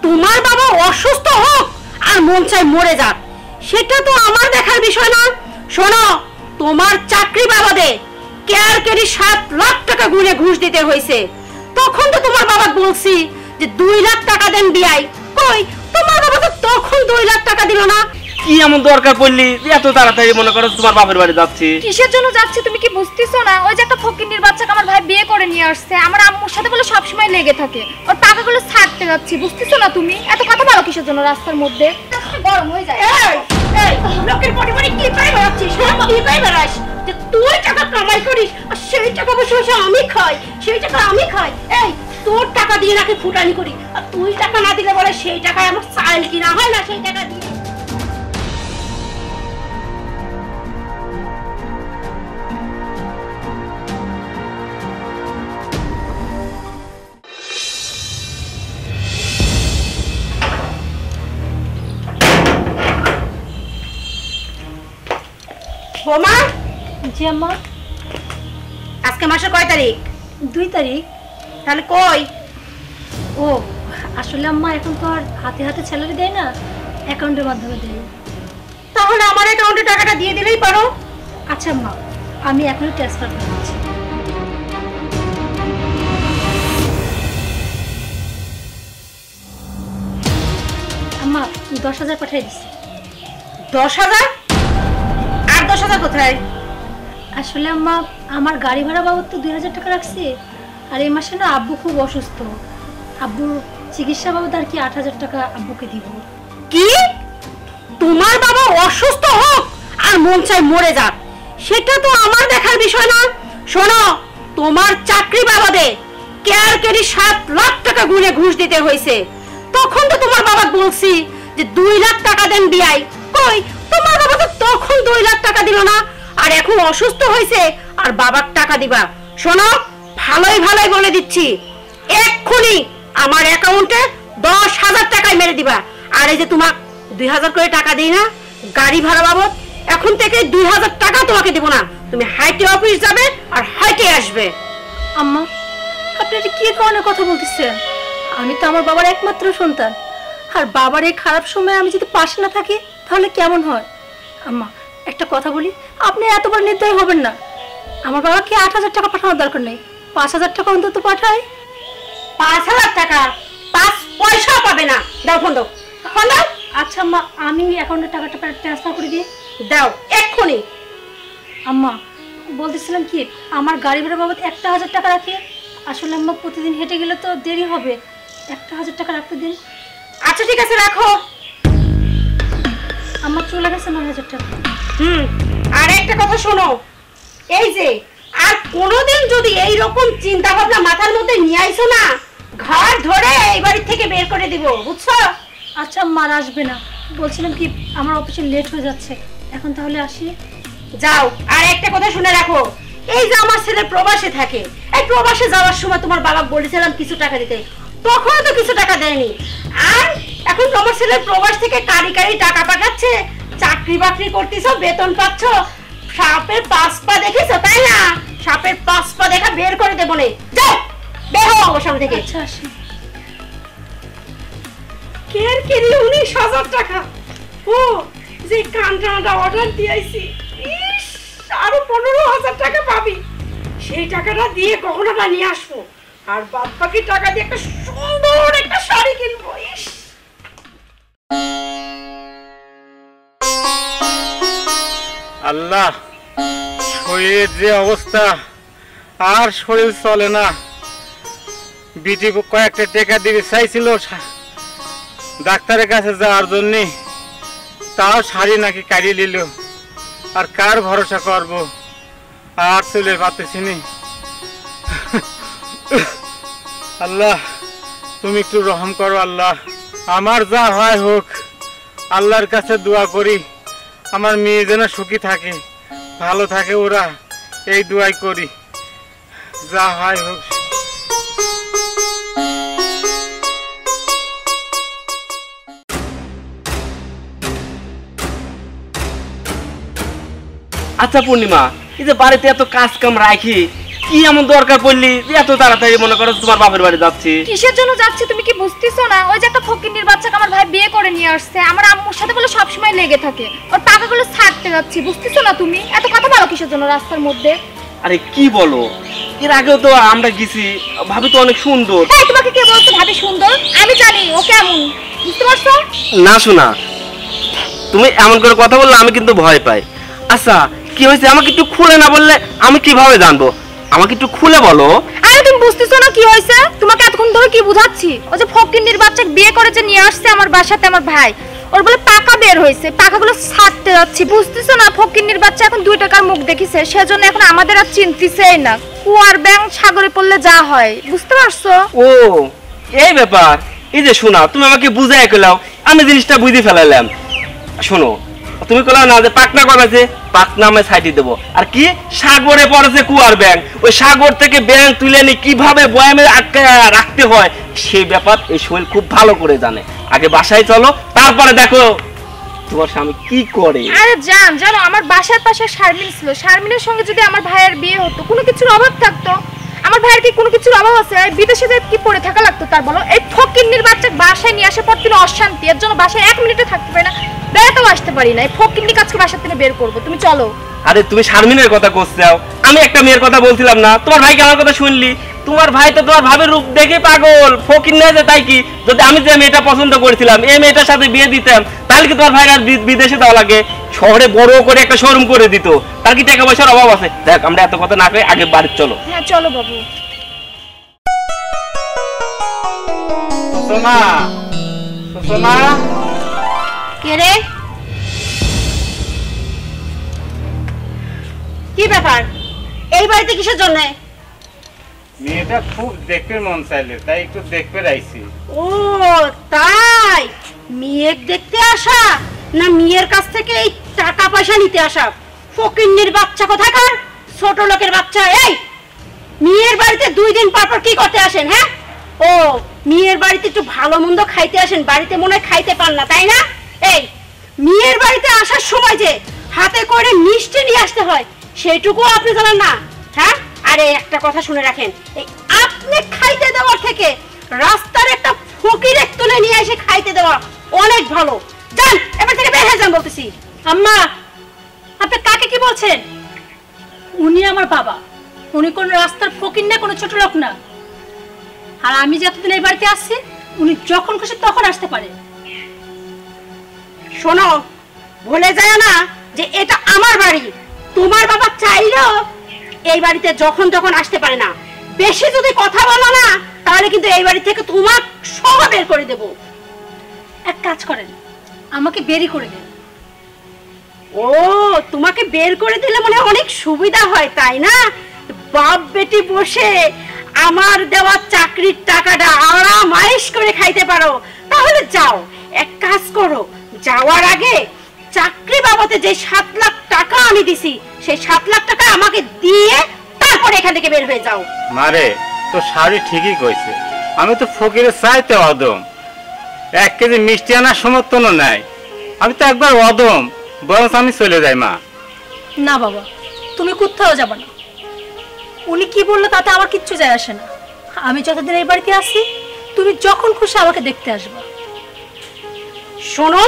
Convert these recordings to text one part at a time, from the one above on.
তোমার বাবা অসুস্থ হোক আর মন চাই মরে যাক, সেটা তো আমার দেখার বিষয় না। শোনো, তোমার চাকরি বাবাদে কেয়ারকেরি 7 লাখ টাকা গুনে ঘুষ দিতে হয়েছে। তখন তো তোমার বাবা বলছি যে 2 লাখ টাকা দেন বিয়াই, কই তোমার বাবা তো তখন 2 লাখ টাকা দিল না। কি এমন দরকার পড়লি এত তাড়াতাড়ি মনে করো তোমার বাপের বাড়ি যাচ্ছি? কিসের জন্য যাচ্ছি তুমি কি বুঝতেছো না? ওই যে একটা ফকিন্নির বাচ্চাকে আমার ভাই বিয়ে করে নিয়ে আসছে, আমার আম্মুর সাথে বলে সব সময় লেগে থাকে, ওর টাকাগুলো ছাড়তে যাচ্ছি। বুঝতেছো না তুমি? এত কথা বলো কিসের জন্য রাস্তার মধ্যে? গরম হয়ে যায়। এই লোকের পরিবারে কি পাই বেড়াচ্ছিস? কি পাই বেড়াস যে তুই টাকা কামাই করিস আর সেই টাকা বসে বসে আমি খাই, সেই টাকা আমি খাই। এই তোর টাকা দিয়ে নাকি ফুটানি করি, আর তুই টাকা না দিলে বলে সেই টাকায় আমার চাল কিনা হয় না, সেই টাকা দিয়ে। বোমা। জি আম্মা। আজকে মাসের কয় তারিখ? 2 তারিখ। তাহলে কই? ও আসলে আম্মা এখন তো আর হাতে হাতে স্যালারি দেয় না, অ্যাকাউন্টের মাধ্যমে দেয়। তাহলে আমার অ্যাকাউন্টে টাকাটা দিয়ে দিলেই পারো। আচ্ছা আম্মা, আমি এখনই ট্রান্সফার করে দিচ্ছি। আম্মা 10,000 পাঠিয়ে দিচ্ছি। 10,000? আর 10,000 কোথায়? আসলে আম্মা আমার গাড়ি ভাড়া বাবদ তো 2,000 টাকা রাখছি, আর এই মাসে না আব্বু খুব অসুস্থ, আব্বুর চিকিৎসা বাবদ আর কি 8,000 টাকা আব্বুকে দিব। কি? তোমার বাবা অসুস্থ হোক আর মন চাই মরে যাক, সেটা তো আমার দেখার বিষয় না। শোনো, তোমার চাকরি বাবাদে কেয়ারকেরি 7 লাখ টাকা গুনে ঘুষ দিতে হয়েছে। তখন তো তোমার বাবা বলছি যে 2 লাখ টাকা দেন বিয়াই, কই তোমার বাবা তো তখন 2 লাখ টাকা দিল না। আর এখন অসুস্থ হয়েছে আর বাবার টাকা দিবা। শোনো, ভালোই ভালোই বলে দিচ্ছি, এক্ষুনি আমার অ্যাকাউন্টে 10,000 টাকাই মেরে দিবা। আর এই যে তোমার 2,000 করে টাকা দিই না গাড়ি ভাড়া বাবদ, এখন থেকে 2,000 টাকা তোমাকে দেব না। তুমি হাইটে অফিস যাবে আর হাইটে আসবে। আম্মা আপনি এটা কি ধরনের কথা বলতেছেন? আমি তো আমার বাবার একমাত্র সন্তান, আর বাবার এই খারাপ সময় আমি যদি পাশে না থাকি তাহলে কেমন হয়? আম্মা একটা কথা বলি, আপনি এতবার নির্দয় হবেন না। আমার বাবাকে 8,000 টাকা পাঠানোর দরকার নেই, 5,000 টাকা অন্তত পাঠাই। 5,000 টাকা 5 পয়সা পাবে না। দাও ফোন দাও, ফোন দাও। আচ্ছা আম্মা, আমি অ্যাকাউন্টে টাকাটা ট্রান্সফার করে দিই। দাও এক্ষুনি। আম্মা বলতেছিলাম কি, আমার গাড়ি ভাড়া বাবদ 1,000 টাকা রাখি। আসলে আম্মা প্রতিদিন হেঁটে গেলে তো দেরি হবে, 1,000 টাকা রাখতে দিন। আচ্ছা ঠিক আছে, রাখো। আমার চলে গেছে 9,000 টাকা। আর একটা কথা শোনো, এই যে আর কোনোদিন যদি এই রকম চিন্তা ভাবনা মাথার মধ্যে নিয়ে আইছো না, ঘর ধরে এই বাড়ি থেকে বের করে দিব, বুঝছো? আচ্ছা আম্মা আসবে না, বলছিলাম কি আমার অফিসে লেট হয়ে যাচ্ছে, এখন তাহলে আসি। যাও। আর একটা কথা শুনে রাখো, এই যে আমার ছেলে প্রবাসে থাকে, এই প্রবাসে যাওয়ার সময় তোমার বাবা বলেছিলাম কিছু টাকা দিতে, তখন তো কিছু টাকা দেয়নি। আর এখন তোমার ছেলে প্রবাস থেকে কারি কারি টাকা পাঠাচ্ছে, চাকরি বাকরি করতেছো, বেতন পাচ্ছ, সাপের 5 পা দেখেছো তাই না? সাপের 5 পা দেখা বের করে দেবো নে। যাও বের হও আমার সামনে থেকে। আচ্ছা আসি। কেয়ার কেরি 19,000 টাকা। ও যে কান্ডাটা অর্ডার দিয়েছি, ইস আরো 15,000 টাকা পাবি। সেই টাকাটা দিয়ে গহনাটা নিয়ে আসবো, আর বাদ বাকি টাকা দিয়ে একটা সুন্দর একটা শাড়ি কিনবো। ইস আল্লাহ, শরীরের যে অবস্থা, আর শরীর চলে না। বিটি কয়েকটা টাকা দিতে চাইছিল ডাক্তারের কাছে যাওয়ার জন্য, তাও শাড়ি নাকি কাড়িয়ে নিল। আর কার ভরসা করব, আর চলে পারতেছি না। আল্লাহ তুমি একটু রহম করো আল্লাহ, আমার যা হয় হোক। আল্লাহর কাছে দোয়া করি আমার মেয়ে যেন সুখী থাকে, ভালো থাকে, ওরা এই দোয়াই করি, যা হয় হোক। আচ্ছা পূর্ণিমা, এই যে বাড়িতে এত কাজ কাম রাখি, কি এমন দরকার পড়লি যে এত তাড়াতাড়ি মনে করো তোমার বাপের বাড়ি যাচ্ছি? কিসের জন্য যাচ্ছি তুমি কি বুঝতেছো না? ওই যে একটা ফকিন্নির বাচ্চাকে আমার ভাই বিয়ে করে নিয়ে আসছে, আমার আম্মুর সাথে বলে সবসময় লেগে থাকে, ওর টাকাগুলো ছাড়তে যাচ্ছি, বুঝতেছো না তুমি? এত কথা বলো কিসের জন্য রাস্তার মধ্যে? আরে কি বলো, এর আগেও তো আমরা গেছি, ভাবি তো অনেক সুন্দর। হ্যাঁ, তোমাকে কে বলছে ভাবি সুন্দর? আমি জানি ও কেমন, বুঝতে পারছো? না শোনা, তুমি এমন করে কথা বললে আমি কিন্তু ভয় পাই। আচ্ছা কি হয়েছে আমাকে একটু খুলে না বললে আমি কিভাবে জানবো? আমাকে একটু খুলে বলো। আরে তুমি বুঝতেছো না কি হয়েছে? তোমাকে এতক্ষণ ধরে কি বুঝাচ্ছি? ও যে ফকিন্নির বাচ্চাকে বিয়ে করেছে নিয়ে আসছে আমার বাসাতে আমার ভাই, ওর বলে টাকা বের হয়েছে, টাকাগুলো ছাড়তে যাচ্ছি, বুঝতেছো না? ফকিন্নির বাচ্চা এখন 2 টাকার মুখ দেখিছে, সেজন্য এখন আমাদের আর চিন্তিছেই না, কুয়ার ব্যাং সাগরে পড়লে যা হয়, বুঝতে পারছো? ও এই ব্যাপার। এই যে শোনা, তুমি আমাকে বুঝাই কইলাও, আমি জিনিসটা বুঝে ফেলাইলাম। শোনো, তুমি কইলাও না যে পাকনা করেছে, পাকনা আমি সাইডে দেবো, আর কি সাগরে পড়েছে কুয়ার ব্যাং, ওই সাগর থেকে ব্যাং তুলে নি কিভাবে বয়ামে আটকে রাখতে হয় সেই ব্যাপার এই সোহেল খুব ভালো করে জানে। আগে বাসায় চলো, তারপরে দেখো তোমার স্বামী কি করে। আরে জানো আমার বাসার পাশে শারমিন ছিল, শারমিনের সঙ্গে যদি আমার ভাইয়ের বিয়ে হতো, কোনো কিছুর অভাব থাকতো? আমার ভাইয়ের কি কোনো কিছুর অভাব আছে? বিদেশে যে কি পড়ে থাকা লাগতো তার, বলো? এই ফকিন্নির বাচ্চা বাসায় নিয়ে আসে পর তিনি অশান্তি, এর জন্য বাসায় 1 মিনিটও থাকতে পারে না, বেড়াতেও আসতে পারি না। এই ফকিন্নি কাজকে বাসার থেকে বের করবো, তুমি চলো। আরে তুমি শারমিনের কথা করছাও, আমি একটা মেয়ের কথা বলছিলাম না? তোমার ভাইকে আমার কথা শুনলি? তোমার ভাই তো তোমার ভাবের রূপ দেখে পাগল, ফকির না যে তাই কি? যদি আমি যে মেয়েটা পছন্দ করেছিলাম এই মেয়েটার সাথে বিয়ে দিতাম, তাহলে কি তোমার ভাই আর বিদেশে যাওয়া লাগে? শহরে বড় করে একটা শোরুম করে দিত, তার কি টাকা পয়সার অভাব আছে? দেখ আমরা এত কথা না কই আগে বাড়ি চলো। হ্যাঁ চলো বাবু। সুষমা, সুষমা, কে রে? কি ব্যাপার? এই বাড়িতে কিসের জন্য? মেয়েটা খুব দেখতে মন চাইলে, তাই একটু দেখতে আইছি। ও তাই, মেয়ে দেখতে আসা না মেয়ের কাছ থেকে এই টাকা পয়সা নিতে আসা? ফকিন্নির বাচ্চা কোথাকার, ছোট লোকের বাচ্চা। এই মেয়ের বাড়িতে 2 দিন পর পর কি করতে আসেন? হ্যাঁ, ও মেয়ের বাড়িতে একটু ভালো মন্দ খাইতে আসেন, বাড়িতে মনে হয় খাইতে পান না, তাই না? এই মেয়ের বাড়িতে আসার সময় যে হাতে করে মিষ্টি নিয়ে আসতে হয় সেটুকু আপনি জানেন না? হ্যাঁ, আরে একটা কথা শুনে রাখেন, এই আপনি খাইতে দেওয়ার থেকে রাস্তার একটা ফকিরের তুলে নিয়ে এসে খাইতে দেওয়া অনেক ভালো। যান, এবার থেকে বের হয়ে যান বলতেছি। আম্মা, আপনি কাকে কি বলছেন? উনি আমার বাবা, উনি কোন রাস্তার ফকির না, কোনো ছোট লোক না। আর আমি যতদিন এই বাড়িতে আসছি, উনি যখন খুশি তখন আসতে পারে। শোনো, ভুলে যায় না যে এটা আমার বাড়ি। তোমার বাবা চাইলেও এই বাড়িতে যখন তখন আসতে পারে না। বেশি যদি কথা বলো না তাহলে কিন্তু এই বাড়ি থেকে তোমার সহ বের করে দেব। এক কাজ করেন, আমাকে বেরই করে দেন। ও, তোমাকে বের করে দিলে মনে অনেক সুবিধা হয়, তাই না? বাপ বেটি বসে আমার দেওয়া চাকরির টাকাটা আরাম আয়েশ করে খাইতে পারো। তাহলে যাও, এক কাজ করো, যাওয়ার আগে চাকরি বাবদে যে 7 লাখ টাকা আমি দিছি সেই 7 লাখ টাকা আমাকে দিয়ে তারপর এখান থেকে বের হয়ে যাও। মারে তো শাড়ি ঠিকই কইছে, আমি তো ফকিরের চাইতে অদম, 1 কেজি মিষ্টি আনার সমর্থনও নাই। আমি তো একবার অদম, বরং আমি চলে যাই। মা না বাবা, তুমি কোথাও যাবে না। উনি কি বললো তাতে আমার কিচ্ছু যায় আসে না। আমি যতদিন এই বাড়িতে আসি, তুমি যখন খুশি আমাকে দেখতে আসবা। শোনো,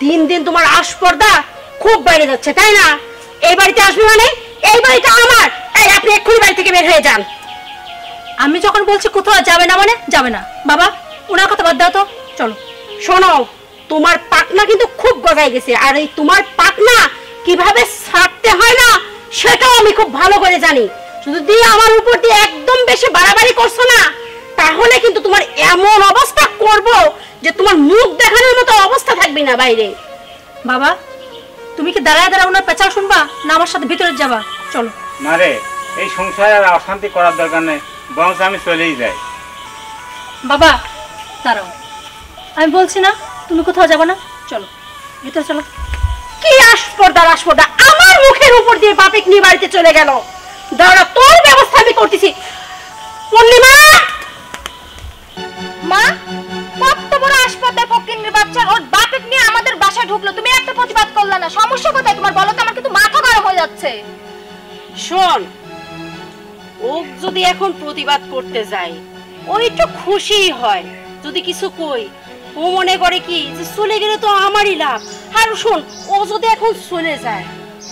দিন দিন তোমার আস্পর্ধা খুব বেড়ে যাচ্ছে, তাই না? এই বাড়িতে আসবে মানে এই বাড়িটা আমার। এই আপনি এক্ষুনি বাড়ি থেকে বের হয়ে যান। আমি যখন বলছি কোথাও যাবে না মানে যাবে না। বাবা, ওনার কথা বাদ দাও তো, চলো। শোনো, তোমার পাকনা কিন্তু খুব গজায় গেছে, আর এই তোমার পাকনা কিভাবে ছাড়তে হয় না সেটাও আমি খুব ভালো করে জানি। শুধু দিয়ে আমার উপর দিয়ে একদম বেশি বাড়াবাড়ি করছো না, তাহলে কিন্তু তোমার এমন অবস্থা করব যে তোমার মুখ দেখানোর মতো অবস্থা থাকবে না বাইরে। বাবা, তুমি কি দাঁড়ায় দাঁড়া ওনার পেঁচাল শুনবা না আমার সাথে ভিতরে যাবা? চলো। মারে, এই সংসারে আর অশান্তি করার দরকার নেই, বরং আমি চলেই যাই। বাবা দাঁড়াও, আমি বলছি না তুমি কোথাও যাবে না, চলো ভিতরে চলো। কি আস্পর্ধা আস্পর্ধা, আমার মুখের উপর দিয়ে বাপেক নিয়ে বাড়িতে চলে গেল। দাঁড়া, তোর ব্যবস্থা আমি করতেছি। পূর্ণিমা, মা, কত বড় হাসপাতাল ফকিন্নির বাচ্চা, ওর বাপেক নিয়ে আমাদের বাসায় ঢুকলো, তুমি একটা প্রতিবাদ করলে না? সমস্যা কোথায় তোমার বলো তো? আমার কিন্তু মাথা গরম হয়ে যাচ্ছে। শোন, ও যদি এখন প্রতিবাদ করতে যায় ও একটু খুশি হয়, যদি কিছু কই ও মনে করে কি যে চলে গেলে তো আমারই লাভ। আর শোন, ও যদি এখন চলে যায়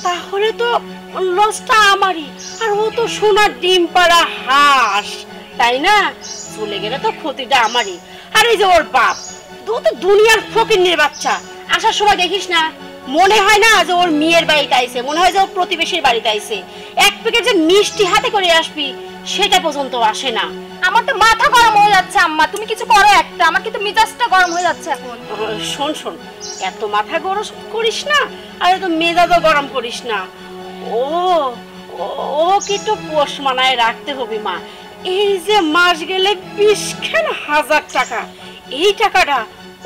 তাহলে তো লসটা আমারই, আর ও তো সোনার ডিম পাড়া হাঁস, তাই না? চলে গেলে তো ক্ষতিটা আমারই। আর এই যে ওর বাপ, ও তো দুনিয়ার ফকিন্নির বাচ্চা, আসার সময় দেখিস না মনে হয় না যে ওর মেয়ের বাড়িতে আইছে, মনে হয় যে ও প্রতিবেশীর বাড়িতে আইছে। এক প্যাকেট যে মিষ্টি হাতে করে আসবি সেটা পর্যন্ত আসে না। আমার তো মাথা গরম হয়ে যাচ্ছে আম্মা, তুমি কিছু করো একটা, আমার কিন্তু মেজাজটা গরম হয়ে যাচ্ছে এখন। শোন শোন, এত মাথা গরম করিস না, আর এত মেজাজও গরম করিস না। ও ও কিন্তু পোষ মানায় রাখতে হবে মা। এই যে মাস গেলে 20,000 টাকা, এই টাকাটা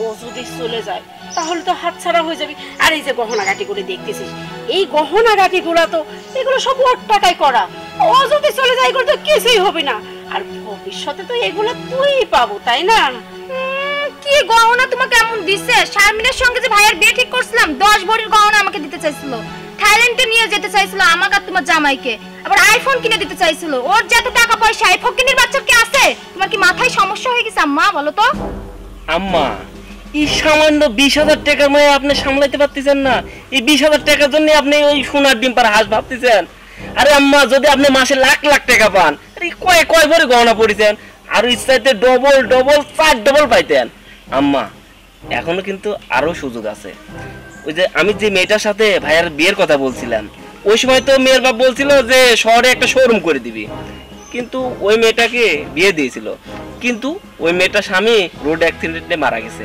ও যদি চলে যায় তাহলে তো হাতছাড়া হয়ে যাবে। আর এই যে গহনাগাটি করে দেখতেছিস, এই গহনাগাটি গুলা তো এগুলো সব ওর টাকায় করা, ও যদি চলে যায় এগুলো তো কিছুই হবে না। আর ভবিষ্যতে তো এগুলো তুই পাবো, তাই না? কি গহনা তোমাকে এমন দিছে? শারমিনের সঙ্গে যে ভাইয়ের বিয়ে ঠিক করছিলাম 10 ভরির গহনা আমাকে দিতে চাইছিল, থাইল্যান্ডে নিয়ে যেতে চাইছিল আমাকে আর তোমার জামাইকে, আবার আইফোন কিনে দিতে চাইছিল। ওর যত টাকা পয়সা এই ফকিনের বাচ্চার কি আছে? তোমার কি মাথায় সমস্যা হয়ে গেছে আম্মা, বলো তো? আম্মা, এই সামান্য 20,000 টাকার মায়ে আপনি সামলাইতে পারতেছেন না? এই 20,000 টাকার জন্য আপনি ওই সোনার ডিম পাড়া হাঁস ভাবতেছেন? আরে আম্মা, যদি আপনি মাসে লাখ লাখ টাকা পান, কয় ভরে গহনা পড়েছেন, আর ইচ্ছাইতে ডবল 4 ডবল পাইতেন। আম্মা, এখনো কিন্তু আরো সুযোগ আছে। ওই যে আমি যে মেয়েটার সাথে ভাইয়ার বিয়ের কথা বলছিলাম, ওই সময় তো মেয়ের বাপ বলছিল যে শহরে একটা শোরুম করে দিবি, কিন্তু ওই মেয়েটাকে বিয়ে দিয়েছিল, কিন্তু ওই মেয়েটার স্বামী রোড অ্যাক্সিডেন্টে মারা গেছে।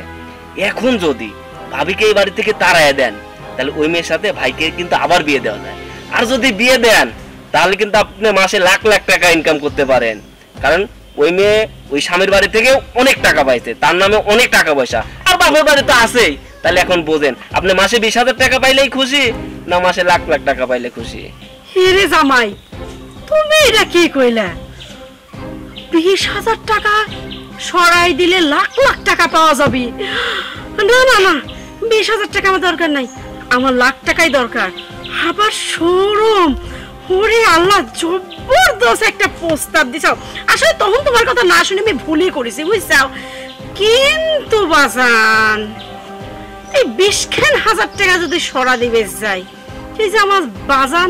এখন যদি ভাবিকে এই বাড়ি থেকে তাড়ায় দেন তাহলে ওই মেয়ের সাথে ভাইকে কিন্তু আবার বিয়ে দেওয়া যায়। আর যদি বিয়ে দেন তাহলে কিন্তু আপনি মাসে লাখ লাখ টাকা ইনকাম করতে পারেন, কারণ ওই মেয়ে ওই স্বামীর বাড়ি থেকে অনেক টাকা পাইছে, তার নামে অনেক টাকা পয়সা, আর বাপের বাড়ি তো আছেই। তাহলে এখন বোঝেন, আপনি মাসে 20,000 টাকা পাইলেই খুশি, না মাসে লাখ লাখ টাকা পাইলে খুশি? হিরে জামাই, তুমি এটা কি কইলা? 20,000 টাকা সরাই দিলে লাখ লাখ টাকা পাওয়া যাবে? না না না, 20,000 টাকা আমার দরকার নাই, আমার লাখ টাকাই দরকার। আবার শোরুম, ওরে আল্লাহ, জবরদস্ত একটা প্রস্তাব দিছ। আসলে তখন তোমার কথা না শুনে আমি ভুলই করেছি, বুঝছাও। কিন্তু বাজান, এই 20,000 টাকা যদি সরা দিবে যাই, এই যে আমার বাজান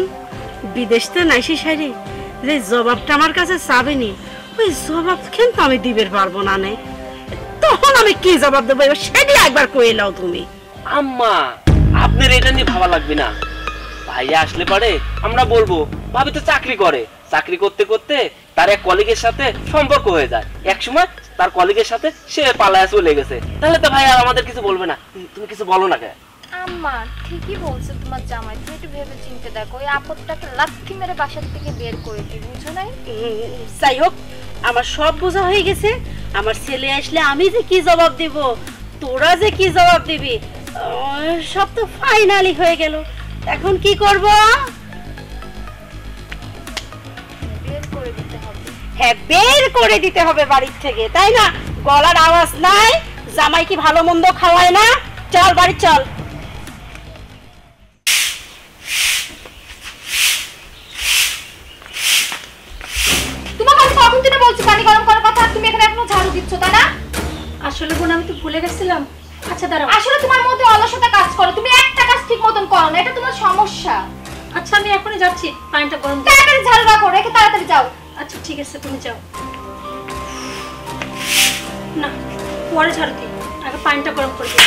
বিদেশতে নাইসি সাইরে যে জবাবটা আমার কাছে চাবেনি, ওই জবাব কিন্তু আমি দিবের পারবো না। নে তখন আমি কি জবাব দেবো সেটা একবার কয়ে নাও তুমি। আম্মা, আপনার এটা নিয়ে ভাবা লাগবে না, ভাইয়া আসলে পারে আমরা বলবো ভাবি তো চাকরি করে, চাকরি করতে করতে তার এক কলিগের সাথে সম্পর্ক হয়ে যায়, একসময় তার কলিগের সাথে সে পালায় চলে গেছে, তাহলে তো ভাই আর আমাদের কিছু বলবে না। তুমি কিছু বলো না কেন? আম্মা ঠিকই বলছে তোমার জামাই, তুমি একটু ভেবে চিন্তে দেখো, এই আপদটাকে লাথি মেরে বাসার থেকে বের করে দিই, বুঝো নাই? যাই হোক, আমার সব বোঝা হয়ে গেছে। আমার ছেলে আসলে আমি যে কি জবাব দিব, তোরা যে কি জবাব দিবি, সব তো ফাইনালি হয়ে গেল। এখন কি করব? বের করে দিতে হবে। হ্যাঁ, বের করে দিতে হবে বাড়ির থেকে, তাই না? গলার আওয়াজ নাই, জামাই কি ভালো মন্দ খাওয়ায় না? চল বাড়ি চল। তোমাকে আমি কখন থেকে বলছি পানি গরম করার কথা, তুমি এখানে এখনো ঝাড়ু দিচ্ছ, তাই না? আসলে বোন, আমি তো ভুলে গেছিলাম। আচ্ছা দাঁড়াও, আসলে তোমার মধ্যে অলসতা কাজ করে, তুমি একটা কাজ ঠিক মতন করো না, এটা তোমার সমস্যা। আচ্ছা আমি এখনই যাচ্ছি, পানিটা গরম করে। তাড়াতাড়ি ঝাড়ু রাখো, রেখে তাড়াতাড়ি যাও। আচ্ছা ঠিক আছে, তুমি যাও। না, পরে ঝাড়ু দিই, আগে পানিটা গরম করে দিই।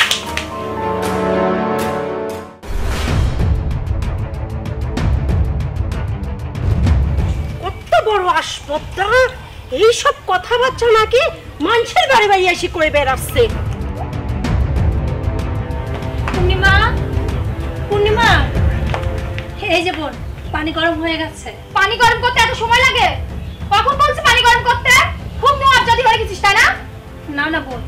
কত বড় আসপত্তা, এইসব কথাবার্তা নাকি মানুষের বাড়ি বাড়ি এসে করে বেড়াচ্ছে। পূর্ণিমা, পূর্ণিমা, এই যে বোন, পানি গরম হয়ে গেছে। পানি গরম করতে এত সময় লাগে? কখন বলছি পানি গরম করতে? খুব মজ্জাদি হয়ে গেছিস, তাই না? না না বোন,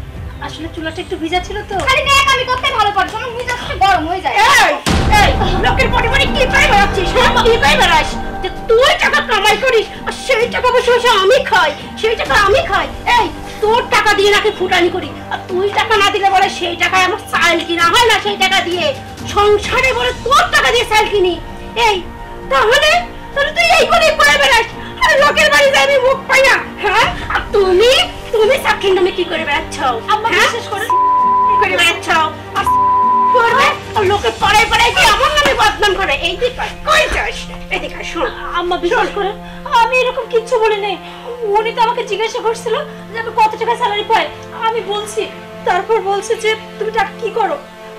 আসলে চুলাটা একটু ভিজা ছিল তো। খালি নেক আমি করতে ভালো পারছো, আমার মেজাজটা গরম হয়ে যায়। এই এই লোকের পরিবারে কি পাই বেড়াচ্ছিস? কি পাই বেড়াস? যে তুই টাকা কামাই করিস আর সেই টাকা বসে আমি খাই, সেই টাকা আমি খাই। এই তোর টাকা দিয়ে নাকি ফুটানি করি, আর তুই টাকা না দিলে বলে সেই টাকায় আমার চাল কিনা হয় না, সেই টাকা দিয়ে সংসারে বলে তোর টাকা দিয়ে চাল কিনি। এই তাহলে তাহলে তুই এই করে পাই বেড়াস, আর লোকের বাড়ি যাই আমি মুখ পাই না, হ্যাঁ? আর তুমি তুমি চাকরির নামে কি করে বেড়াচ্ছ? আম্মা বিশ্বাস করে কি করে বেড়াচ্ছ? আর করবে আর লোকে পাড়ায় পাড়ায় কি আমার নামে বদনাম করে? এই দিক কই যাস? এদিকে আয়, শোন। আম্মা বিশ্বাস করে আমি এরকম কিচ্ছু বলি নাই। উনি তো আমাকে জিজ্ঞাসা করছিল যে আমি কত টাকা স্যালারি পাই, আমি বলছি। তারপর বলছে যে তুমি টাকা কি করো,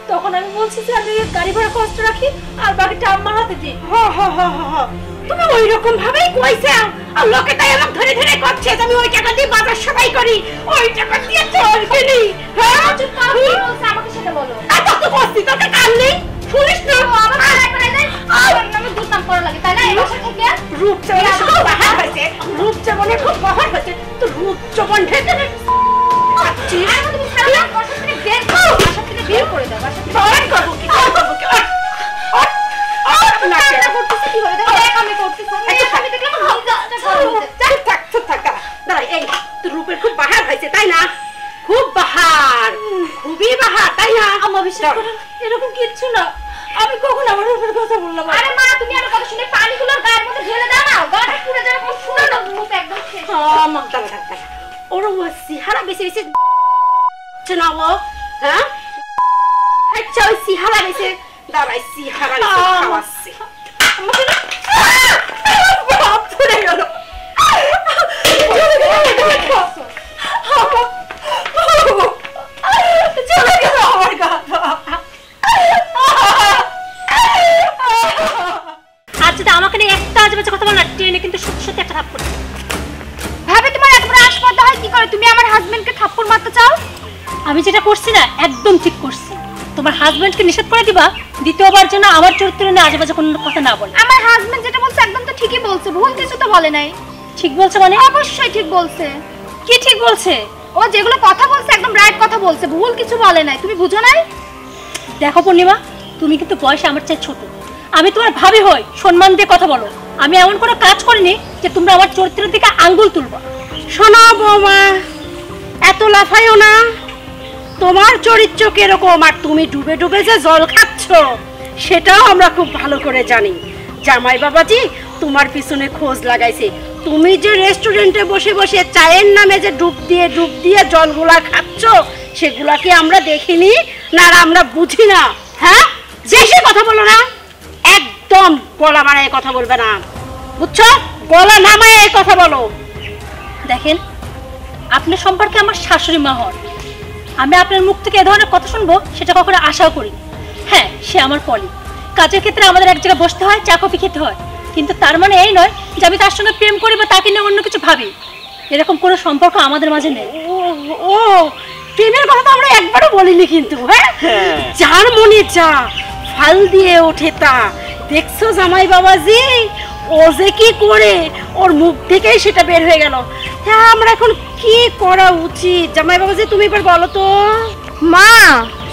তখন আমি বলছি যে আমি গাড়ি ভাড়া খরচ রাখি আর বাকিটা আম্মার হাতে দিই। তুমি ওই রকম ভাবেই কইছে, আর লোকে তাই আমাকে ধরে ধরে করছে যে আমি ওই টাকা দিয়ে বাজার সবাই করি, ওই টাকা দিয়ে চল কিনি। হ্যাঁ চুপ করো, কি বলছে আমাকে সেটা বলো। এত তো বস্তি তোকে কান নেই, শুনিস না? আমার ভাই করে দেয় আমার নামে দুর্নাম করা লাগে, তাই না? এই বাসা থেকে রূপ চমনে খুব বাহার হয়েছে, রূপ চমনে খুব বাহার হয়েছে, তো রূপ চমন ঢেকে আর তুমি সারা বাসা থেকে বের করো, বাসা থেকে বের করে দাও, বাসা থেকে বাহার করবো কি করবো কি? না করতেছে কি হবে? দেখো এক আমি করতেছি, আমি দেখলাম হামজাটা করতে। দাঁড়াই, এই তোর রূপের খুব বাহার হয়েছে তাই না? খুব বাহার, খুবই বাহার তাই না? আম্মা বিশ্বাস করেন এরকম কিচ্ছু না, আমি কখন আমার উপর কথা বললাম? আরে মা, তুমি আমার কথা শুনে পানিগুলোর গায়ের মধ্যে ঢেলে দাও না, গাটা পুড়ে যাবে, খুব শুনে না মুখ একদম শেষ। আমার দাঁড়া ওর সিহারা বেশি বেশি না ও, হ্যাঁ? আচ্ছা ওই সিহারা বেশি দাঁড়াই, সিহারা খাওয়াচ্ছি। বাপ ধরে গেল, চলে গেল আমার গা। আর যদি আমাকে নিয়ে একটা আজে বাজে কথা বল না, ট্রেনে কিন্তু সত্যি সত্যি একটা থাপ্পড়। ভাবে তোমার এত বড় আসপর্দা হয় কি করে? তুমি আমার হাজবেন্ডকে থাপ্পড় মারতে চাও? আমি যেটা করছি না একদম ঠিক করছি। তোমার হাজবেন্ডকে নিষেধ করে দিবা দ্বিতীয়বার যেন আমার চরিত্র নিয়ে আজে বাজে কোনো কথা না বলে। আমার হাজবেন্ড যেটা বলছে একদম তো ঠিকই বলছে, ভুল কিছু তো বলে নাই। ঠিক বলছে মানে? অবশ্যই ঠিক বলছে। কি ঠিক বলছে? ও যেগুলো কথা বলছে একদম রাইট কথা বলছে, ভুল কিছু বলে নাই। তুমি বুঝো নাই? দেখো পূর্ণিমা, তুমি কিন্তু বয়সে আমার চেয়ে ছোট, আমি তোমার ভাবি হই, সম্মান দিয়ে কথা বলো। আমি এমন কোনো কাজ করিনি যে তোমরা আমার চরিত্রের দিকে আঙ্গুল তুলবা। শোনো বৌমা, এত লাফাইও না। তোমার চরিত্র কিরকম আর তুমি ডুবে ডুবে যে জল খাচ্ছ সেটাও আমরা খুব ভালো করে জানি। জামাই বাবাজি তোমার পিছনে খোঁজ লাগাইছে, তুমি যে রেস্টুরেন্টে বসে বসে চায়ের নামে যে ডুব দিয়ে জলগুলা খাচ্ছ সেগুলা কি আমরা দেখিনি না? আর আমরা বুঝি না? হ্যাঁ, বেশি কথা বলো না, একদম গলা মারায় কথা বলবে না, বুঝছো? গলা নামায় কথা বলো। দেখেন, আপনার সম্পর্কে আমার শাশুড়ি মা হন, আমি আপনার মুখ থেকে এ ধরনের কথা শুনবো সেটা কখনো আশাও করি। হ্যাঁ, সে আমার পলি, কাজের ক্ষেত্রে আমাদের এক জায়গায় বসতে হয়, চা কফি খেতে হয়, কিন্তু তার মানে এই নয় যে আমি তার সঙ্গে প্রেম করি বা তাকে নিয়ে অন্য কিছু ভাবি। এরকম কোনো সম্পর্ক আমাদের মাঝে নেই। ও প্রেমের কথা তো আমরা একবারও বলিনি কিন্তু। হ্যাঁ, যার মনে যা ফাল দিয়ে ওঠে তা। দেখছো জামাই বাবাজি ও যে কি করে, ওর মুখ থেকেই সেটা বের হয়ে গেল। হ্যাঁ, আমরা এখন কি করা উচিত জামাই বাবাজি তুমি এবার বলো তো। মা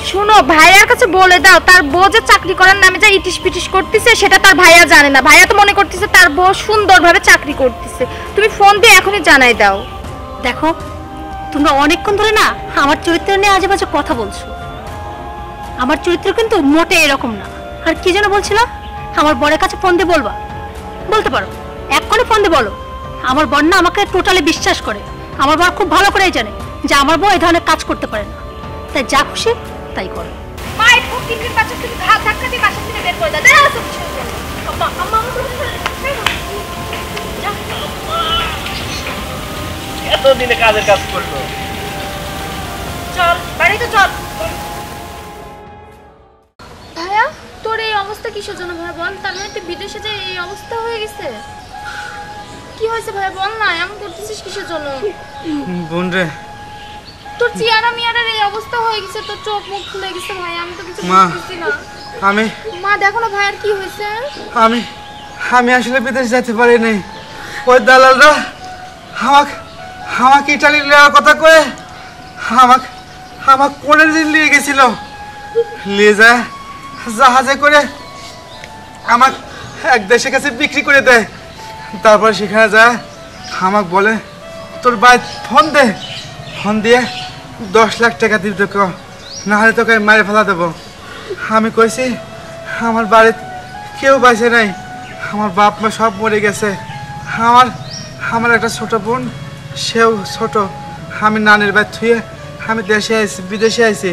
শুনো, ভাইয়ার কাছে বলে দাও তার বউ যে চাকরি করার নামে যা ইটিস পিটিস করতেছে সেটা তার ভাইয়া জানে না। ভাইয়া তো মনে করতেছে তার বউ সুন্দরভাবে চাকরি করতেছে। তুমি ফোন দিয়ে এখনই জানাই দাও। দেখো, তোমরা অনেকক্ষণ ধরে না আমার চরিত্র নিয়ে আজে বাজে কথা বলছো। আমার চরিত্র কিন্তু মোটে এরকম না। আর কি যেন বলছিলাম, আমার বরের কাছে ফোন দিয়ে বলবা? বলতে পারো, এক্ষুনি ফোন দিয়ে বলো। আমার বর না আমাকে টোটালি বিশ্বাস করে। আমার বর খুব ভালো করেই জানে যে আমার বউ এই ধরনের কাজ করতে পারে না, তাই যা খুশি তাই করো। মা এই ফকিন্নির বাচ্চা তুমি ঘাট ধাক্কা দিয়ে বাসা থেকে বের করে দাও। দাঁড়াও তো কিছু করো। এতদিনে কাজের কাজ করলো। চল বাড়িতে চল। ভাইয়া তোর এই অবস্থা কিসের জন্য ভাই বল? তার মানে তুই বিদেশে যে এই অবস্থা হয়ে গেছে, কি হয়েছে ভাই বল না? এমন করতেছিস কিসের জন্য? বোন রে, তোর চেহারা মিয়ারের এই অবস্থা হয়ে গেছে, তোর চোখ মুখ খুলে গেছে ভাই, আমি তো কিছু মা, বুঝতেছি না। আমি মা দেখো না ভাইয়ের কি হয়েছে। আমি আমি আসলে বিদেশ যেতে পারি নাই। ওই দালালরা আমাকে ইটালি নেওয়ার কথা কয়ে আমাকে 15 দিন নিয়ে গেছিল। নিয়ে যায় জাহাজে করে আমাকে এক দেশের কাছে বিক্রি করে দেয়। তারপর সেখানে যায় আমাকে বলে তোর ভাই ফোন দে, ফোন দিয়ে 10 লাখ টাকা দিবি তোকে, না হলে তোকে মারে ফেলা দেবো। আমি কইছি আমার বাড়িতে কেউ বাঁচে নাই, আমার বাপ মা সব মরে গেছে, আমার একটা ছোট বোন, সেও ছোট। আমি নানির বাড়ি থুয়ে আমি দেশে আইছি, বিদেশে আইছি।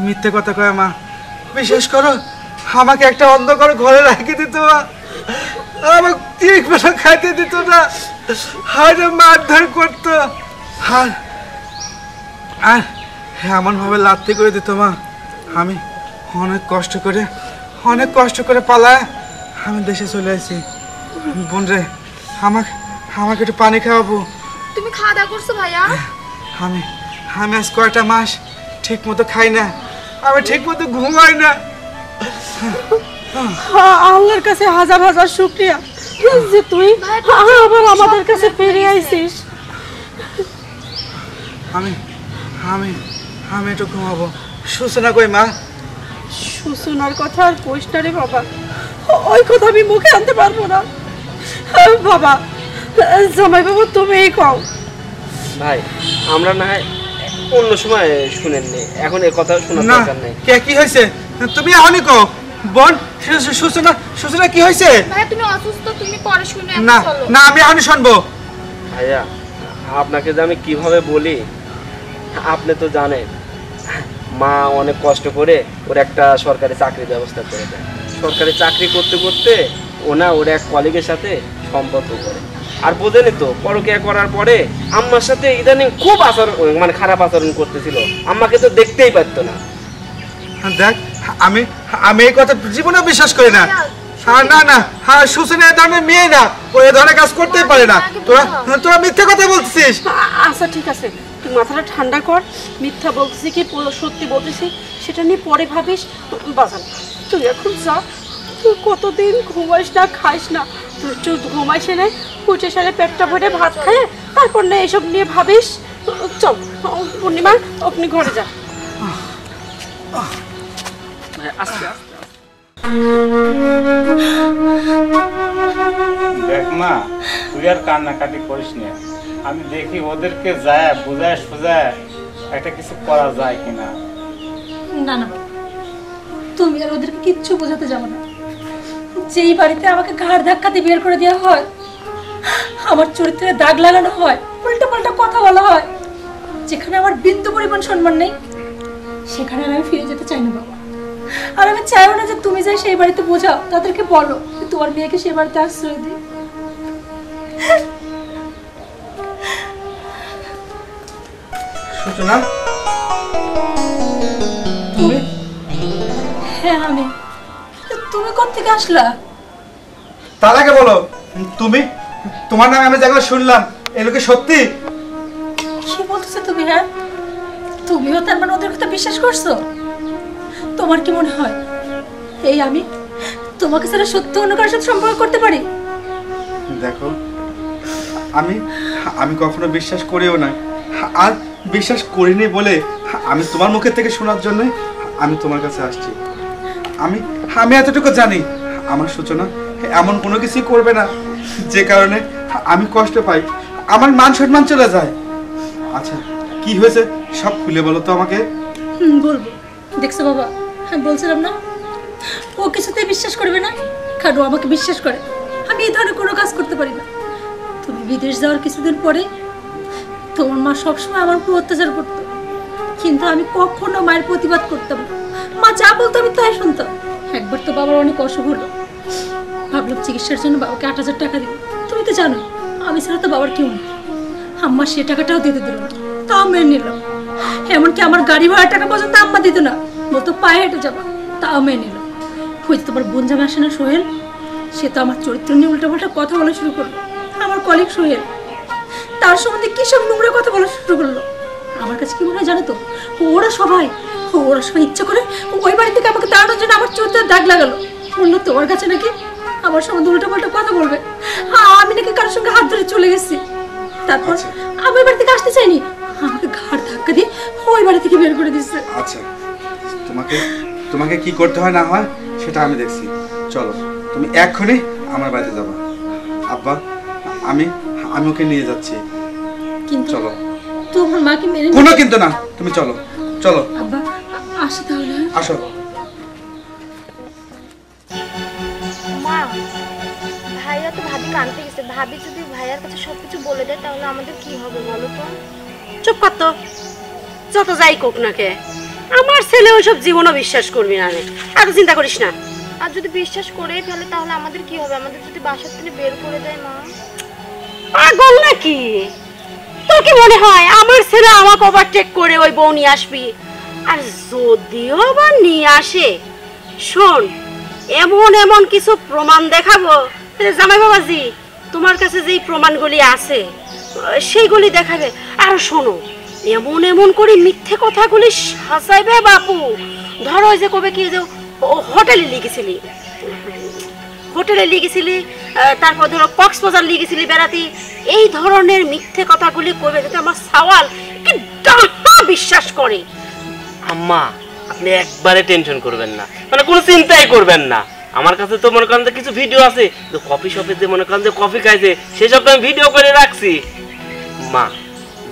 মিথ্যে কথা কয় মা। বিশেষ করো আমাকে একটা অন্ধকার ঘরে রাখি দিত মা, আমাকে ঠিক মতো খাইতে দিত না, হারে মারধর করতো, আর এমনভাবে লাথি করে দিত মা। আমি অনেক কষ্ট করে পালায় আমি দেশে চলে আসি। বোন রে, আমাকে একটু পানি খাওয়াবো? তুমি খাওয়া দাওয়া করছো ভাইয়া? আমি আজ কয়টা মাস ঠিক মতো খাই না, আমি ঠিক মতো ঘুমাই না। আল্লাহর কাছে হাজার হাজার শুকরিয়া যে তুই আবার আমাদের কাছে ফিরে আইছিস। আমি আমি আমি একটু ঘুমাবো। সূচনা কই মা? সূচনার কথা আর কইস না রে বাবা, ওই কথা আমি মুখে আনতে পারবো না বাবা। জামাই বাবু তুমি কও। ভাই আমরা না হয় অন্য সময় শুনেননি, এখন এই কথা শোনার না, দরকার নেই। কি হয়েছে তুমি এখনই কও। বোন, সূচনা কি হয়েছে? ভাইয়া তুমি অসুস্থ, তুমি পরে শুনে না চলো। না, আমি এখনই শুনবো। ভাইয়া আপনাকে যে আমি কিভাবে বলি, আপনি তো জানেন মা অনেক কষ্ট করে ওর একটা সরকারি চাকরির ব্যবস্থা করে দেয়। সরকারি চাকরি করতে করতে ওর এক কলিগের সাথে সম্পর্ক করে, আর বোঝেনি তো পরকিয়া করার পরে আম্মার সাথে ইদানিং খুব আচরণ, মানে খারাপ আচরণ করতেছিল। আম্মাকে তো দেখতেই পারতো না। দেখ, আমি এই কথা জীবনে বিশ্বাস করি না। না না, সূচনা এ ধরনের মেয়ে না, ও এ ধরনের কাজ করতেই পারে না। তোরা মিথ্যে কথা বলছিস। আচ্ছা ঠিক আছে, তুই মাথাটা ঠান্ডা কর। মিথ্যা বলতেছি কি সত্যি বলতেছি সেটা নিয়ে পরে ভাবিস। বাজান তুই এখন যা, তুই কতদিন ঘুমাইস না, খাইস না, তুই ঘুমাইস না, উঠে সারে পেটটা ভরে ভাত খায়, তারপর না এসব নিয়ে ভাবিস। চল পূর্ণিমা, আপনি ঘরে যা। আস্তে আস্তে দেখ মা, তুই আর কান্নাকাটি করিস না। আমি দেখি ওদেরকে যায় বুঝায় সুজায় একটা কিছু করা যায় কিনা। না না, তুমি আর ওদেরকে কিচ্ছু বোঝাতে যাবো না। যেই বাড়িতে আমাকে ঘাড় ধাক্কাতে বের করে দেওয়া হয়, আমার চরিত্রে দাগ লাগানো হয়, উল্টো পাল্টা কথা বলা হয়, যেখানে আমার বিন্দু পরিমাণ সম্মান নেই, সেখানে আমি ফিরে যেতে চাই না বাবা। আর আমি চাইও না যে তুমি যাই সেই বাড়িতে বোঝাও, তাদেরকে বলো তোমার মেয়েকে সেই বাড়িতে আশ্রয় দিই। সূচনা, তুমি? হ্যাঁ আমি। তুমি কোত্থেকে আসলা? তার আগে বলো, তোমার নামে আমি যেগুলো শুনলাম এগুলো কি সত্যি? কি বলতেছো তুমি? হ্যাঁ, তুমিও তার মানে ওদের কথা বিশ্বাস করছো? তোমার কি মনে হয় এই আমি তোমাকে ছাড়া সত্য অন্য কারোর সাথে সম্পর্ক করতে পারি? দেখো, আমি কখনো বিশ্বাস করিও না, আর বিশ্বাস করিনি বলে আমি তোমার মুখের থেকে শোনার জন্যই আমি তোমার কাছে আসছি। আমি এতটুকু জানি আমার সূচনা এমন কোনো কিছুই করবে না যে কারণে আমি কষ্ট পাই, আমার মান সম্মান চলে যায়। আচ্ছা, কি হয়েছে সব খুলে বলো তো আমাকে। বলবো। দেখছো বাবা, আমি বলছিলাম না ও কিছুতেই বিশ্বাস করবে না, কারণ ও আমাকে বিশ্বাস করে। আমি এই ধরনের কোনো কাজ করতে পারি না। তুমি বিদেশ যাওয়ার কিছুদিন পরে তোমার মা সবসময় আমার উপর অত্যাচার করতো, কিন্তু আমি কখনো মায়ের প্রতিবাদ করতাম না। মা যা বলতো আমি তাই শুনতাম। একবার তো বাবার অনেক অসুখ হলো, ভাবলাম চিকিৎসার জন্য বাবাকে 8,000 টাকা দিব। তুমি তো জানোই আমি ছাড়া তো বাবার কেউ নেই। আম্মা সে টাকাটাও দিতে দিল না, তাও মেনে নিলাম। এমনকি আমার গাড়ি ভাড়ার টাকা পর্যন্ত আম্মা দিত না, বলতো পায়ে হেঁটে যাবা, তাও মেনে নিলাম। ওই যে তোমার বোন জামা আসে না সোহেল, সে তো আমার চরিত্র নিয়ে উল্টাপাল্টা কথা বলা শুরু করলো। আমার কলিগ সোহেল তার সম্বন্ধে কি সব নোংরা কথা বলা শুরু করলো। আমার কাছে কি মনে হয় জানো তো, ওরা সবাই ইচ্ছা করে ওই বাড়ি থেকে আমাকে তাড়ানোর জন্য আমার চরিত্রের দাগ লাগালো। বললো তোমার কাছে নাকি আমার সম্বন্ধে উল্টাপাল্টা কথা বলবে, আমি নাকি কারোর সঙ্গে হাত ধরে চলে গেছি। তারপর আমি ওই বাড়ি থেকে আসতে চাইনি, আমাকে ঘাড় ধাক্কা দিয়ে ওই বাড়ি থেকে বের করে দিচ্ছে। আচ্ছা, তোমাকে কি করতে হয় না হয় সেটা আমি দেখছি। চলো, তুমি এক্ষুনি আমার বাড়িতে যাবা। আব্বা, আমি ওকে নিয়ে যাচ্ছি। কিন্তু চলো। তোমার মাকে মেরে কোনো কিন্তু না, তুমি চলো চলো। আব্বা আসো তাহলে। আসো। মা, ভাইয়া তো ভাবি কানতে গেছে, ভাবি যদি ভাইয়ার কাছে সবকিছু বলে দেয় তাহলে আমাদের কি হবে বলো তো? চুপ কর তো, যত যাই কোক না কে, আমার ছেলে ওইসব জীবনও বিশ্বাস করবি না রে, এত চিন্তা করিস না। আর যদি বিশ্বাস করেই ফেলে তাহলে আমাদের কি হবে? আমাদের যদি বাসার থেকে বের করে দেয় মা? পাগল নাকি? তোর কি মনে হয় আমার ছেলে আমাকে ওভারটেক করে ওই বউ নিয়ে আসবি? আর যদিও বা নিয়ে আসে, শোন, এমন এমন কিছু প্রমাণ দেখাবো জামাই বাবাজি, তোমার কাছে যেই প্রমাণগুলি আছে সেইগুলি দেখাবে। আর শোনো, এমন এমন করে মিথ্যে কথাগুলি সাজাইবে বাপু। ধরো যে কবে কি যে হোটেলে লিখেছিলি, তারপর ধরো কক্সবাজার লিখেছিলি বেড়াতে, এই ধরনের মিথ্যে কথাগুলি কবে যাতে আমার সাওয়াল কি ডাহা বিশ্বাস করে। আম্মা আপনি একবারে টেনশন করবেন না, মানে কোনো চিন্তাই করবেন না। আমার কাছে তো মনে করেন যে কিছু ভিডিও আছে, তো কফি শপে যে মনে করেন যে কফি খাইছে সেসব আমি ভিডিও করে রাখছি। মা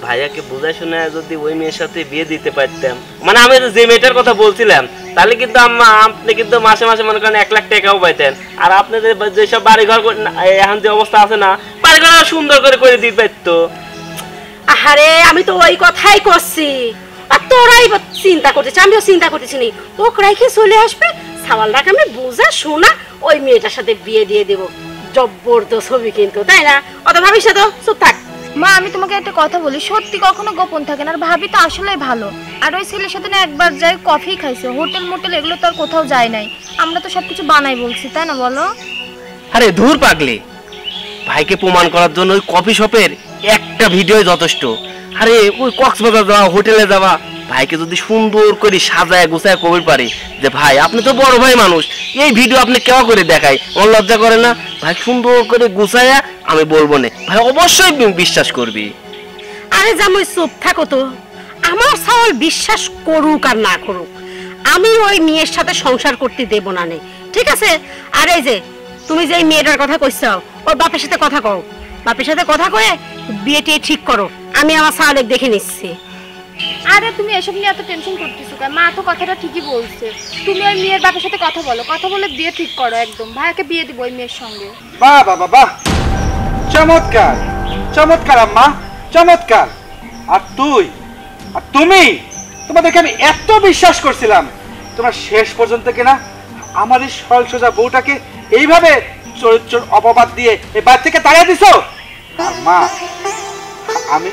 ভাইয়াকে বোঝাই শোনা যদি ওই মেয়ের সাথে বিয়ে দিতে পারতাম, মানে আমি যে মেয়েটার কথা বলছিলাম, তাহলে কিন্তু আম্মা আপনি কিন্তু মাসে মাসে মনে করেন 1 লাখ টাকাও পাইতেন। আর আপনাদের যেসব বাড়িঘর এখন যে অবস্থা আছে না, বাড়িঘর সুন্দর করে দিতে পারতো। আরে আমি তো ওই কথাই করছি, আর তোরাই চিন্তা করতেছিস, আমিও চিন্তা করতেছি নি। ওকে রাইখে চলে আসবে, সাওয়ালটাকে আমি বোঝা শোনা ওই মেয়েটার সাথে বিয়ে দিয়ে দেবো। জবরদস্ত ছবি কিন্তু, তাই না? অত ভাবিস না তো, চুপ থাক। মা আমি তোমাকে একটা কথা বলি, সত্যি কখনো গোপন থাকে না। আর ভাবি তো আসলেই ভালো। আর ওই ছেলের সাথে না একবার যাই কফি খাইছে, হোটেল মোটেল এগুলো তো আর কোথাও যায় নাই। আমরা তো সবকিছু বানাই বলছি, তাই না বলো? আরে ধুর পাগলি, ভাইকে প্রমাণ করার জন্য ওই কফি শপের একটা ভিডিও যথেষ্ট। আরে ওই কক্সবাজার যাওয়া, হোটেলে যাওয়া, ভাইকে যদি সুন্দর করে সাজায় গোছায় কবি পারে যে ভাই আপনি তো বড় ভাই মানুষ, এই ভিডিও আপনি কেমন করে দেখায়, ওর লজ্জা করে না? ভাই সুন্দর করে গোছায়া আমি বলবো না, ভাই অবশ্যই বিশ্বাস করবি। আরে জামাই চুপ থাকো তো, আমার সাওয়াল বিশ্বাস করুক আর না করুক, আমি ওই মেয়ের সাথে সংসার করতে দেব না নে, ঠিক আছে? আর এই যে তুমি যে মেয়েটার কথা কইছো, ওর বাপের সাথে কথা কও, বাপের সাথে কথা কয়ে বিয়েটি ঠিক করো, আমি আমার সাওয়ালেক দেখে নিচ্ছি। আরে তুমি এসব নিয়ে এত টেনশন করতেছো কেন? মা তো কথাটা ঠিকই বলছে। তুমি ওই মেয়ের বাপের সাথে কথা বলো, কথা বলে বিয়ে ঠিক করো একদম। ভাইয়াকে বিয়ে দিব ওই মেয়ের সঙ্গে। বাহ বাহ বাহ, চমৎকার চমৎকার আম্মা, চমৎকার। আর তুই আর তুমি, তোমাদেরকে আমি এত বিশ্বাস করছিলাম, তোমরা শেষ পর্যন্ত কিনা আমার এই সরল সোজা বউটাকে এইভাবে চরিত্র অপবাদ দিয়ে এই বাড়ি থেকে তাড়িয়ে দিছো। আর মা, আমি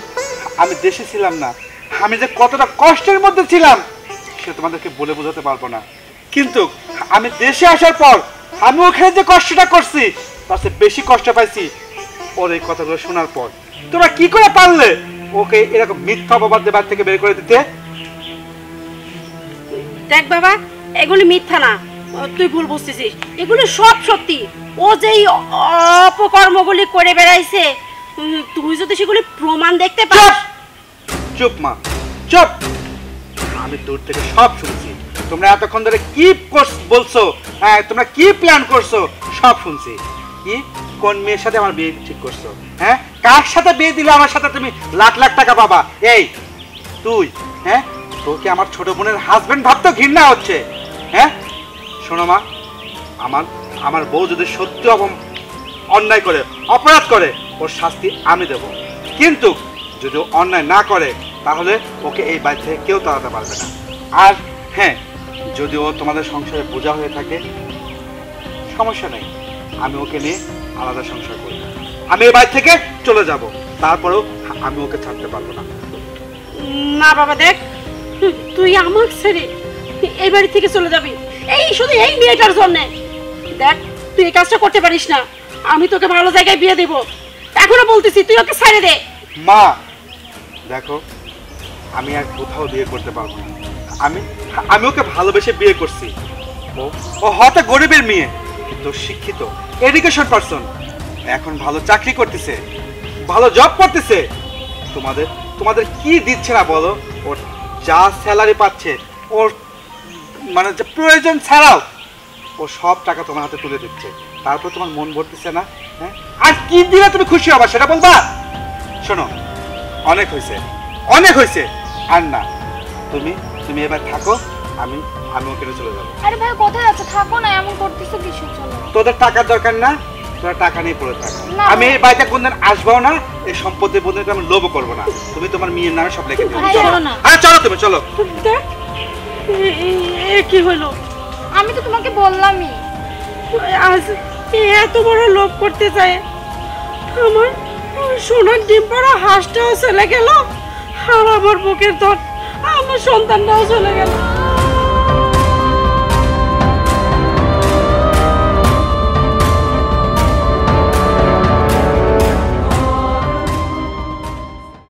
আমি দেশে ছিলাম না, আমি যে কতটা কষ্টের মধ্যে ছিলাম সে তোমাদেরকে বলে বোঝাতে পারবো না। কিন্তু আমি দেশে আসার পর আমি ওখানে যে কষ্টটা করছি তার চেয়ে বেশি কষ্ট পাইছি ওর এই কথাগুলো শোনার পর। তোমরা কি করে পারলে ওকে এরকম মিথ্যা অপবাদ দিয়ে বাড়ি থেকে বের করে দিতে? দেখ বাবা, এগুলি মিথ্যা না, তুই ভুল বুঝতেছিস, এগুলি সব সত্যি। ও যেই অপকর্মগুলি করে বেড়াইছে, তুই যদি সেগুলি প্রমাণ দেখতে পাস। চুপ মা, চুপ। আমি দূর থেকে সব শুনছি, তোমরা এতক্ষণ ধরে কি বলছো, হ্যাঁ তোমরা কি প্ল্যান করছো সব শুনছি। কি কোন মেয়ের সাথে আমার বিয়ে ঠিক করছো, হ্যাঁ কার সাথে বিয়ে দিলে আমার সাথে তুমি লাখ লাখ টাকা পাবা? এই তুই, হ্যাঁ তোকে আমার ছোট বোনের হাজবেন্ড ভাবতে ঘৃণা হচ্ছে। হ্যাঁ শোনো মা, আমার বউ যদি সত্যি অন্যায় করে, অপরাধ করে, ওর শাস্তি আমি দেব। কিন্তু যদি অন্যায় না করে তাহলে ওকে এই বাড়ি থেকে কেউ তাড়াতে পারবে না। আর হ্যাঁ, যদি ও তোমাদের সংসারে বোঝা হয়ে থাকে সমস্যা নেই, আমি ওকে নিয়ে আলাদা সংসার করব। আমি এই বাড়ি থেকে চলে যাব, তারপরেও আমি ওকে ছাড়তে পারবো না। না বাবা দেখ, তুই আমার ছেড়ে এই বাড়ি থেকে চলে যাবি এই শুধু এই মেয়েটার জন্য? দেখ তুই এই কাজটা করতে পারিস না, আমি তোকে ভালো জায়গায় বিয়ে দেব, এখনো বলতেছি তুই ওকে ছেড়ে দে। মা দেখো, আমি আর কোথাও বিয়ে করতে পারবো না। আমি ওকে ভালোবেসে বিয়ে করছি। ও হয়তো গরিবের মেয়ে কিন্তু শিক্ষিত, এডুকেশন পারসন, এখন ভালো চাকরি করতেছে, ভালো জব করতেছে। তোমাদের কি দিচ্ছে না বলো? ওর যা স্যালারি পাচ্ছে, ওর মানে যে প্রয়োজন ছাড়াও ও সব টাকা তোমার হাতে তুলে দিচ্ছে, তারপর তোমার মন ভরতেছে না? হ্যাঁ, আর কি দিলে তুমি খুশি হবা সেটা বলবা? শোনো, অনেক হয়েছে, অনেক হয়েছে, আর না। তুমি এবার থাকো, আমি ওখানে চলে যাবো। আরে ভাই কোথায় আছো? থাকো না, এমন করতেছো কিসের জন্য? তোদের টাকার দরকার না, তোরা টাকা নিয়ে পড়ে থাক। আমি এই বাড়িতে কোনদিন আসবাও না, এই সম্পত্তির বন্ধুকে আমি লোভ করবো না। তুমি তোমার মেয়ের নামে সব লিখে দিও। চলো না। আরে চলো তুমি, চলো। দেখ এ কি হলো? আমি তো তোমাকে বললামই। আজ এত বড় লোভ করতে চায়, আমার সোনার ডিম পড়া হাঁসটাও চলে গেল, আর আমার বুকের ধর আমার সন্তানটাও চলে গেল।